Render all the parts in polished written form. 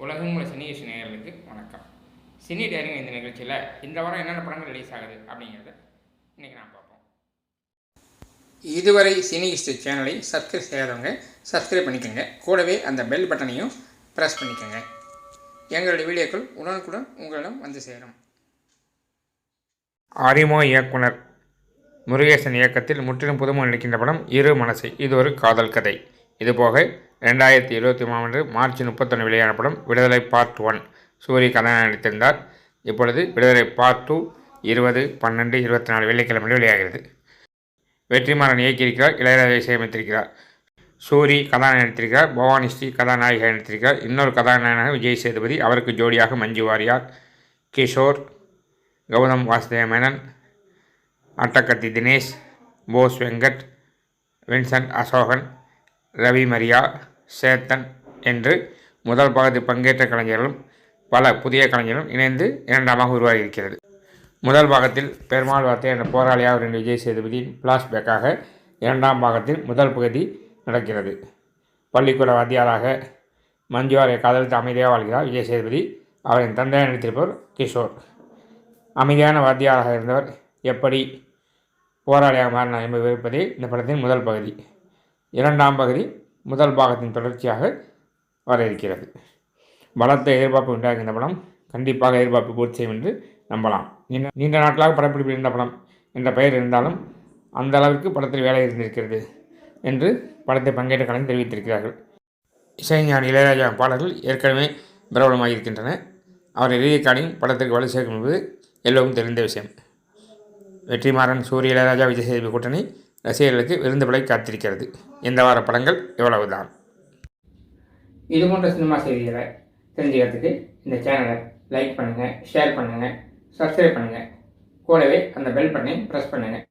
உலகம் உள்ள சினி நேயர்களுக்கு வணக்கம். சினி டேரிங் இந்த நிகழ்ச்சியில் இந்த வாரம் என்னென்ன படங்கள் ரிலீஸ் ஆகுது அப்படிங்கிறத இன்றைக்கி நான் பார்ப்போம். இதுவரை சினி ஹிஸ்ட்ரி சேனலை சப்ஸ்கிரைப் செய்யாதவங்க சப்ஸ்கிரைப் பண்ணிக்கோங்க. கூடவே அந்த பெல் பட்டனையும் ப்ரெஸ் பண்ணிக்கோங்க. எங்களுடைய வீடியோக்கள் உடனுக்குடன் உங்களிடம் வந்து சேரும். ஆரிமோ இயக்குனர் முருகேசன் இயக்கத்தில் முற்றிலும் புதுமுகம் நடிக்கின்ற படம் இரு மனசை. இது ஒரு காதல் கதை. இதுபோக 2023 மார்ச் 31 வெளியான படம் விடுதலை பார்ட் 1. சூரி கதாநாயகன் நடித்திருந்தார். இப்பொழுது விடுதலை பார்ட் 2 20/12/24 வெள்ளிக்கிழமை வெளியாகிறது. வெற்றிமாறன் இயக்கியிருக்கிறார். இளையராஜா இசையமைத்திருக்கிறார். சூரி கதாநாயகன் நடித்திருக்கிறார். பவானி ஸ்ரீ கதாநாயகி நடித்திருக்கிறார். இன்னொரு கதாநாயகனாக விஜய் சேதுபதி, அவருக்கு ஜோடியாக மஞ்சு வாரியார், கிஷோர், கௌதம் வாசுதேவ மேனன், அட்டக்கத்தி தினேஷ், போஸ் வெங்கட், வின்சென்ட் அசோகன், ரவி மரியா, சேத்தன் என்று முதல் பாகத்தில் பங்கேற்ற கலைஞர்களும் பல புதிய கலைஞர்களும் இணைந்து இரண்டாமாக உருவாகியிருக்கிறது. முதல் பாகத்தில் பெருமாள் வார்த்தை என்ற போராளியாக இருந்த விஜய் சேதுபதியின் பிளாஷ்பேக்காக இரண்டாம் பாகத்தில் முதல் பகுதி நடக்கிறது. பள்ளிக்கூட வாத்தியாராக மஞ்சுவாரை காதலித்து அமைதியாக வாழ்கிறார் விஜய் சேதுபதி. அவரின் தந்தையாக நடித்திருப்பவர் கிஷோர். அமைதியான வாத்தியாராக இருந்தவர் எப்படி போராளியாக மாறினார் என்பதை விவரிப்பதே இந்த படத்தின் முதல் பகுதி. இரண்டாம் பகுதி முதல் பாகத்தின் தொடர்ச்சியாக வர இருக்கிறது. பலத்த எதிர்பார்ப்பு உண்டாகிய இந்த படம் கண்டிப்பாக எதிர்பார்ப்பு பூர்த்தி செய்யும் என்று நம்பலாம். நீண்ட நாட்களாக படப்பிடிப்பில் இருந்த படம் என்ற பெயர் இருந்தாலும் அந்த அளவிற்கு படத்தில் வேலை இருந்திருக்கிறது என்று படத்தை பங்கேற்ற கலைஞர் தெரிவித்திருக்கிறார்கள். இசைஞானி இளையராஜா பாடல்கள் ஏற்கனவே பிரபலமாக இருக்கின்றன. அவர் எழுதிய காணியும் படத்திற்கு வலு சேர்க்கும் என்பது எல்லோரும் தெரிந்த விஷயம். வெற்றிமாறன், சூரிய, இளையராஜா, விஜய் சேதுபதி கூட்டணி ரசிகர்களுக்கு விருந்துபடை காத்திருக்கிறது. இந்த வார படங்கள் இவ்வளவுதான். இது போன்ற சினிமா செய்திகளை தெரிஞ்சுக்கிறதுக்கு இந்த சேனலை லைக் பண்ணுங்கள், ஷேர் பண்ணுங்கள், சப்ஸ்கிரைப் பண்ணுங்கள். கூடவே அந்த பெல் பட்டனை ப்ரெஸ் பண்ணுங்கள்.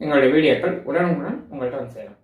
எங்களுடைய வீடியோக்கள் உடனுக்குடன் உங்கள்கிட்ட வந்து சேரும்.